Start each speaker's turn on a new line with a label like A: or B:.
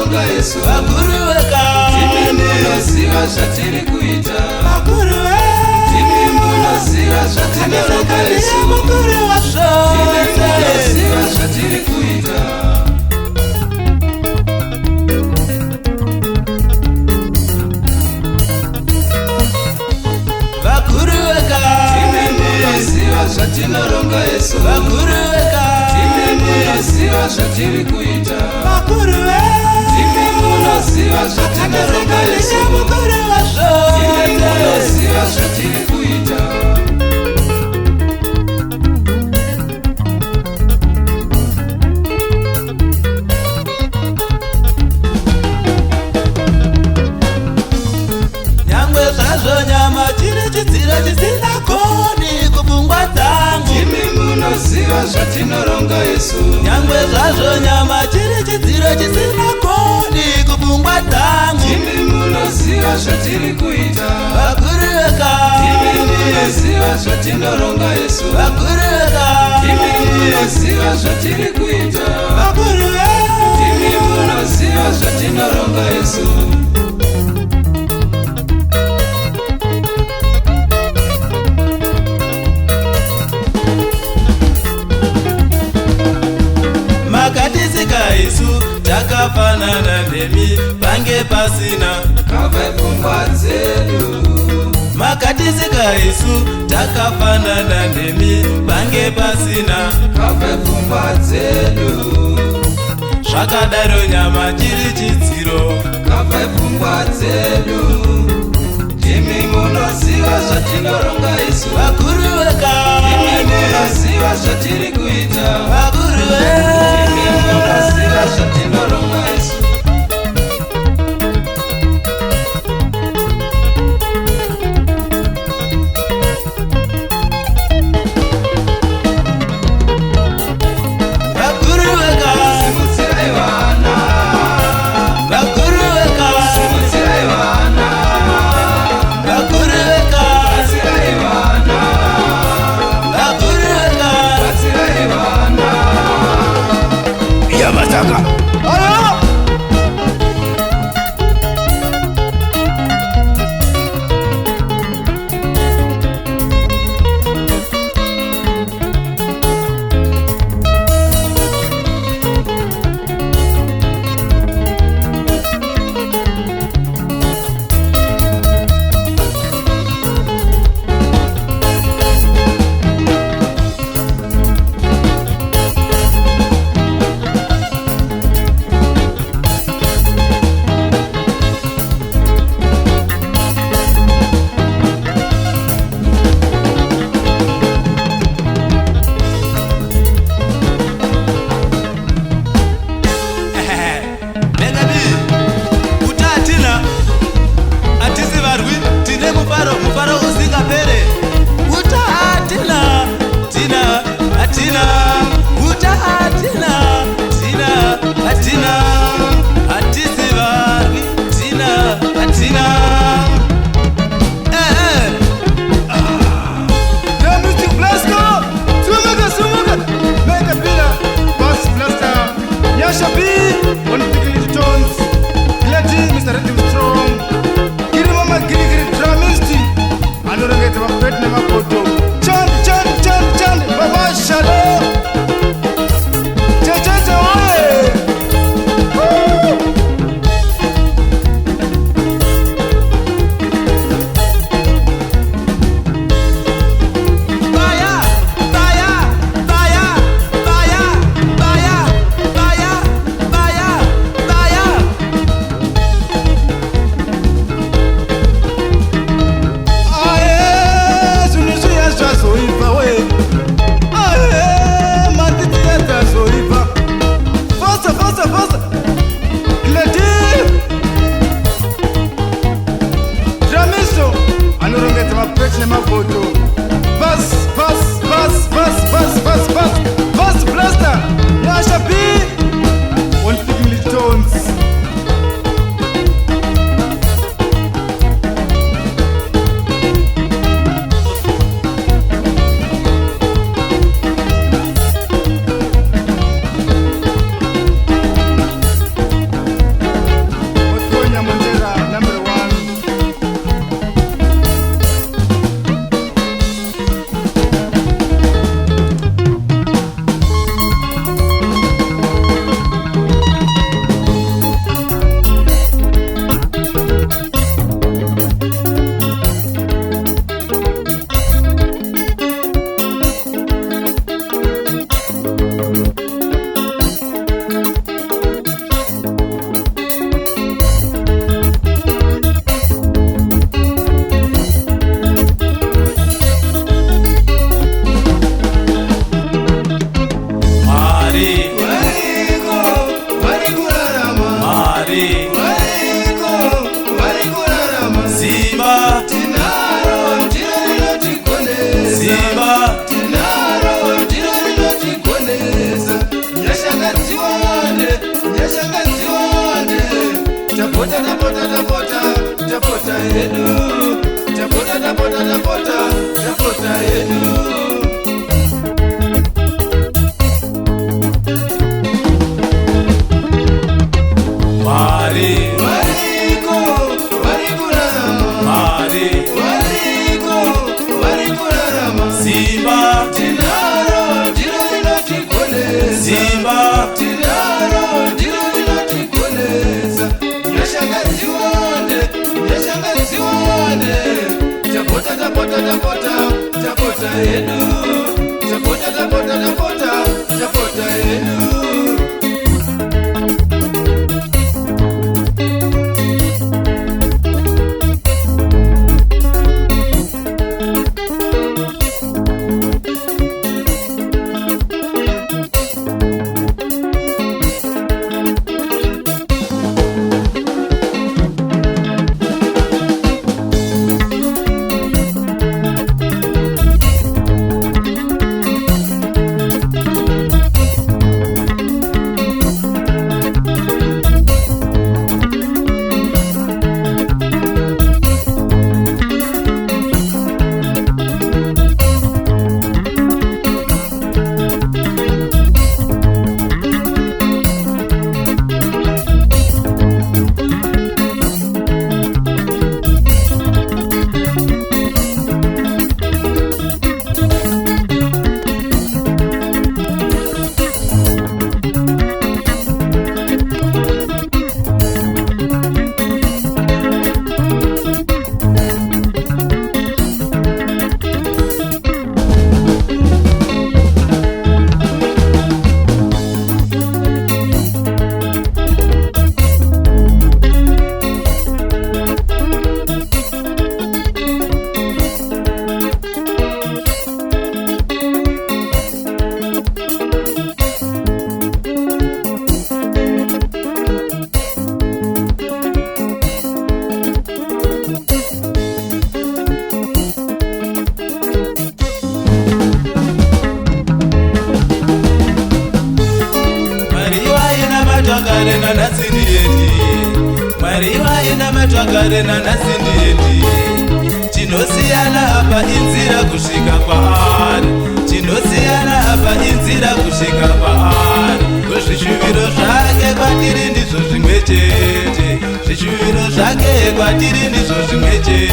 A: zvatinorongwa Yesu.
B: vakuru veka
A: Imi munoziva zvatiri kuita.
B: vakuru
A: Imi munoziva zvatinorongwa Yesu.
B: mukuru wazvo
A: Imi munoziva zvatiri kuita.
B: vakuru veka
A: Imi munoziva zvatinorongwa Yesu.
B: vakuru veka
A: Imi munoziva zvatiri kuita.
B: vakuru
A: Imi munoziva zvatinorongwa Yesu.
B: mukuru wazvo
A: Imi munoziva zvatiri kuita.
B: nyangwe zvazvo nyama chiri chidziro chisina koni kupfungwa dzangu
A: Imi munoziva zvatinorongwa Yesu.
B: nyangwe zvazvo nyama chiri chidziro chisina koni kupfungwa dzangu
A: Imi munoziva zvatiri kuita.
B: vakuru veka
A: Imi munoziva zvatinorongwa Yesu.
B: vakuru veka
A: Imi munoziva zvatiri kuita.
B: vakuru
A: Imi munoziva zvatinorongwa Yesu.
B: makatisika isu takafanana nemi pange pasina
A: Kave pfungwa dzedu.
B: makatisika isu takafanana nemi pange pasina
A: Kave pfungwa dzedu.
B: zvakadaro nyama chiri chidziro
A: Kave pfungwa dzedu. Imi munoziva zvatinorongwa Yesu.
B: vakuru veka
A: Imi munoziva zvatiri kuita.
B: vakuru
A: Imi munoziva zvatinorongwa Yesu.
B: vakuru veka
A: Simutsirai vana.
B: vakuru veka
A: Simutsirai vana.
B: vakuru veka
A: Batsirai vana.
B: vakuru veka
A: Batsirai vana.
B: Mwari
A: variko varikurarama
B: Simba
A: tinaro ndiro rinotigoneza
B: Simba
A: tinaro ndiro rinotigoneza nyashangadziwane nyashangadziwane tapota tapota tapota tapota yedu tapota tapota tapota tapota yedu
B: Mwari
A: variko varikurarama
B: Mwari
A: variko varikurarama
B: Simba
A: tinaro ndiro rinotigoneza
B: Simba
A: tinaro ndiro rinotigoneza nyashangadziwane nyashangadziwane tapota tapota tapota tapota yedu tapota tapota tapota tapota yedu
B: matwagare nanasindiendi Mwari waina matwagare nanasindiendi Chinosiyana apa inzira kusvika kwaari Chinosiyana apa inzira kusvika kwaari Zvishuviro zvake kwatiri ndizvo zvimwe chete Zvishuviro zvake kwatiri ndizvo zvimwe chete